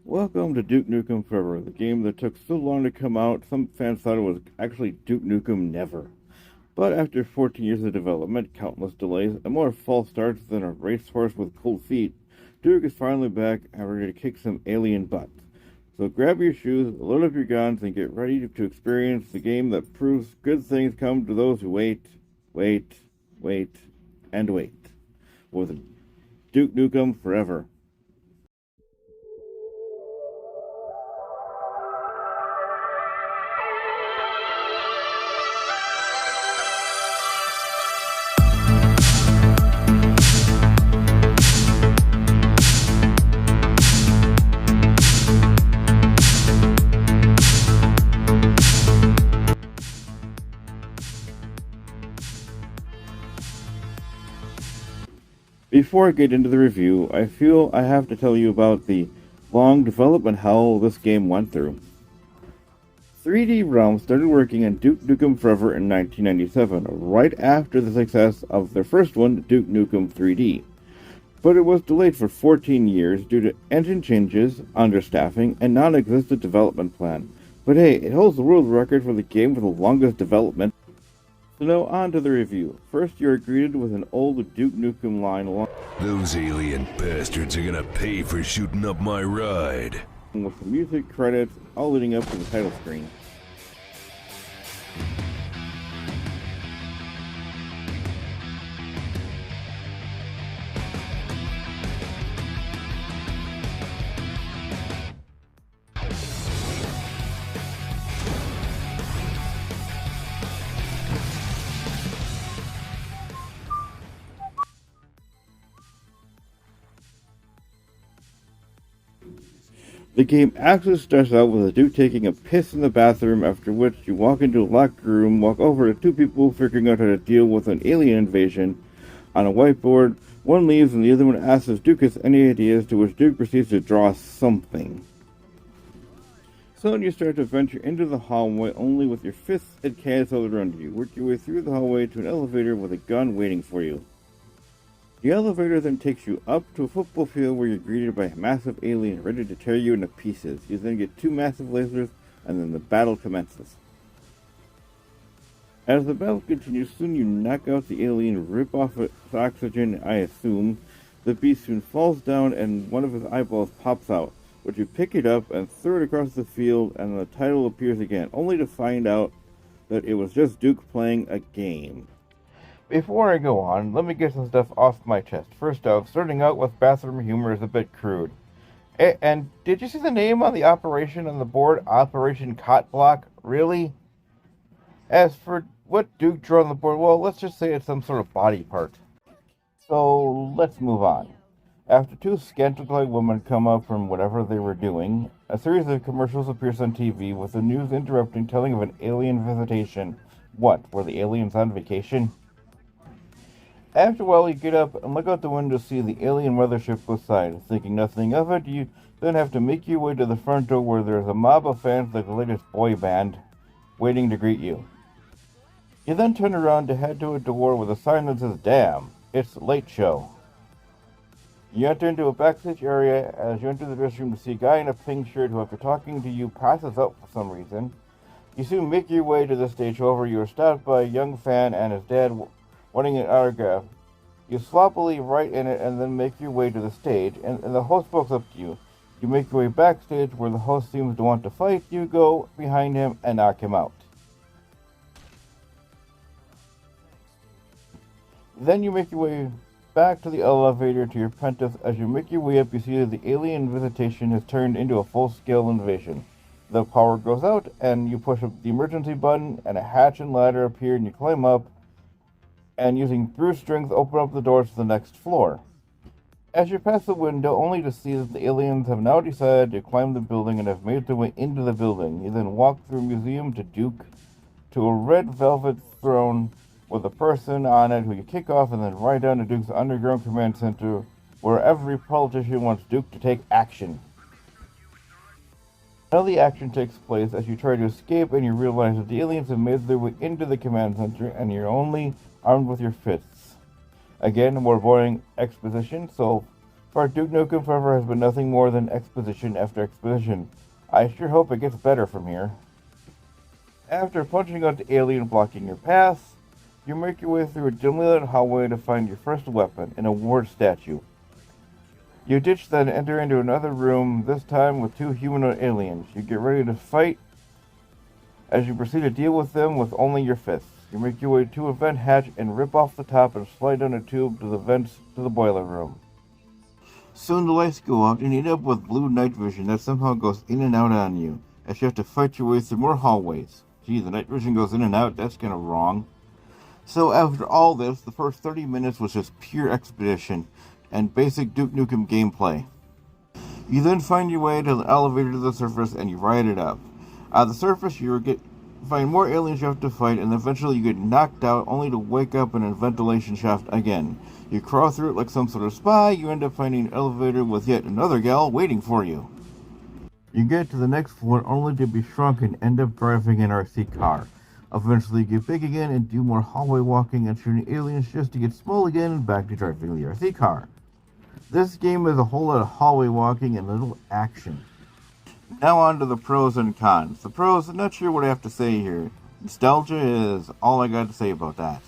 Welcome to Duke Nukem Forever, the game that took so long to come out, some fans thought it was actually Duke Nukem Never. But after 14 years of development, countless delays, and more false starts than a racehorse with cold feet, Duke is finally back and ready to kick some alien butt. So grab your shoes, load up your guns, and get ready to experience the game that proves good things come to those who wait, and wait. With Duke Nukem Forever. Before I get into the review, I feel I have to tell you about the long development hell this game went through. 3D Realms started working on Duke Nukem Forever in 1997, right after the success of their first one, Duke Nukem 3D. But it was delayed for 14 years due to engine changes, understaffing, and non-existent development plan. But hey, it holds the world record for the game with the longest development. So now on to the review. First, you are greeted with an old Duke Nukem line along Those alien bastards are gonna pay for shooting up my ride. with the music credits, all leading up to the title screen. The game actually starts out with a Duke taking a piss in the bathroom, after which you walk into a locked room, walk over to two people figuring out how to deal with an alien invasion. On a whiteboard, one leaves and the other one asks if Duke has any ideas, to which Duke proceeds to draw something. Soon you start to venture into the hallway, only with your fists and cans held around you. Work your way through the hallway to an elevator with a gun waiting for you. The elevator then takes you up to a football field where you're greeted by a massive alien ready to tear you into pieces. You then get two massive lasers, and then the battle commences. As the battle continues, soon you knock out the alien, rip off its oxygen, I assume. The beast soon falls down and one of his eyeballs pops out, which you pick it up and throw it across the field, and the title appears again, only to find out that it was just Duke playing a game. Before I go on, let me get some stuff off my chest. First off, starting out with bathroom humor is a bit crude. And did you see the name on the operation on the board? Operation Cot Block? Really? As for what Duke drew on the board, well, let's just say it's some sort of body part. So, let's move on. After two scantily-clad women come up from whatever they were doing, a series of commercials appears on TV with the news interrupting, telling of an alien visitation. What, were the aliens on vacation? After a while, you get up and look out the window to see the alien mothership beside. Thinking nothing of it, you then have to make your way to the front door where there's a mob of fans like the latest boy band waiting to greet you. You then turn around to head to a door with a sign that says, "Damn, it's the late show." You enter into a backstage area. As you enter the dressing room to see a guy in a pink shirt who, after talking to you, passes out for some reason. You soon make your way to the stage. However, you are stopped by a young fan and his dad wanting an autograph. You sloppily write in it and then make your way to the stage, and the host walks up to you. You make your way backstage where the host seems to want to fight. You go behind him and knock him out. Then you make your way back to the elevator to your penthouse. As you make your way up, you see that the alien visitation has turned into a full-scale invasion. The power goes out, and you push up the emergency button, and a hatch and ladder appear, and you climb up, and using brute strength open up the doors to the next floor. As you pass the window, only to see that the aliens have now decided to climb the building and have made their way into the building. You then walk through a museum to Duke, to a red velvet throne with a person on it who you kick off, and then right down to Duke's underground command center, where every politician wants Duke to take action. Now the action takes place as you try to escape, and you realize that the aliens have made their way into the command center, and you're only armed with your fists. Again, more boring exposition, so far, Duke Nukem Forever has been nothing more than exposition after exposition. I sure hope it gets better from here. After punching out the alien blocking your path, you make your way through a dimly lit hallway to find your first weapon, an award statue. You ditch then enter into another room, this time with 2 humanoid aliens. You get ready to fight as you proceed to deal with them with only your fists. You make your way to a vent hatch and rip off the top and slide down a tube to the vents to the boiler room. Soon the lights go out and you end up with blue night vision that somehow goes in and out on you, as you have to fight your way through more hallways. Gee, the night vision goes in and out, that's kinda wrong. So after all this, the first 30 minutes was just pure expedition and basic Duke Nukem gameplay. You then find your way to the elevator to the surface and you ride it up. On the surface, find more aliens you have to fight, and eventually you get knocked out only to wake up in a ventilation shaft again. You crawl through it like some sort of spy, you end up finding an elevator with yet another gal waiting for you. You get to the next floor only to be shrunk and end up driving an RC car. Eventually you get big again and do more hallway walking and shooting aliens just to get small again and back to driving the RC car. This game is a whole lot of hallway walking and little action. Now on to the pros and cons. The pros, I'm not sure what I have to say here. Nostalgia is all I got to say about that.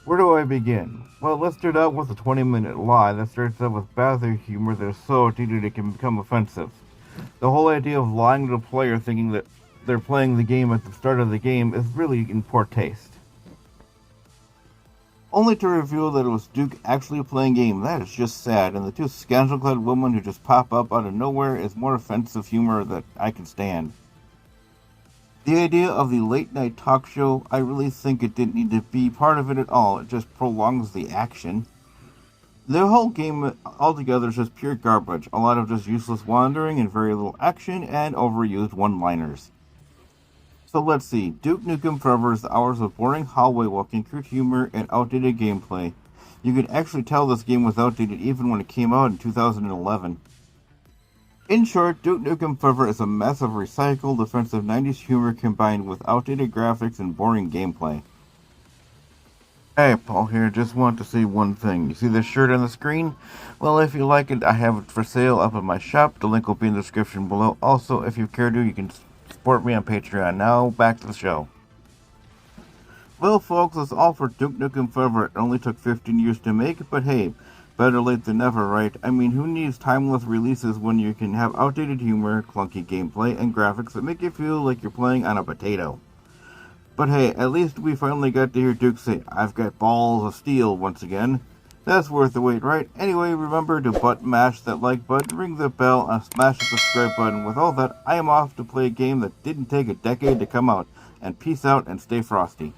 Where do I begin? Well, let's start out with a 20-minute lie that starts out with bathroom humor that is so dated it can become offensive. The whole idea of lying to the player thinking that they're playing the game at the start of the game is really in poor taste. Only to reveal that it was Duke actually playing a game, that is just sad, and the 2 scandal-clad women who just pop up out of nowhere is more offensive humor that I can stand. The idea of the late-night talk show, I really think it didn't need to be part of it at all, it just prolongs the action. The whole game altogether is just pure garbage, a lot of just useless wandering and very little action, and overused one-liners. So let's see, Duke Nukem Forever is hours of boring hallway walking, crude humor, and outdated gameplay. You could actually tell this game was outdated even when it came out in 2011. In short, Duke Nukem Forever is a mess of recycled, offensive 90s humor combined with outdated graphics and boring gameplay. Hey, Paul here, just want to say one thing. You see this shirt on the screen? Well, if you like it, I have it for sale up in my shop. The link will be in the description below. Also, if you care to, you can support me on Patreon. Now, back to the show. Well, folks, that's all for Duke Nukem Forever. It only took 15 years to make, but hey, better late than never, right? I mean, who needs timeless releases when you can have outdated humor, clunky gameplay, and graphics that make you feel like you're playing on a potato? But hey, at least we finally got to hear Duke say, "I've got balls of steel" once again. That's worth the wait, right? Anyway, remember to button mash that like button, ring the bell, and smash the subscribe button. With all that, I am off to play a game that didn't take a decade to come out. And peace out and stay frosty.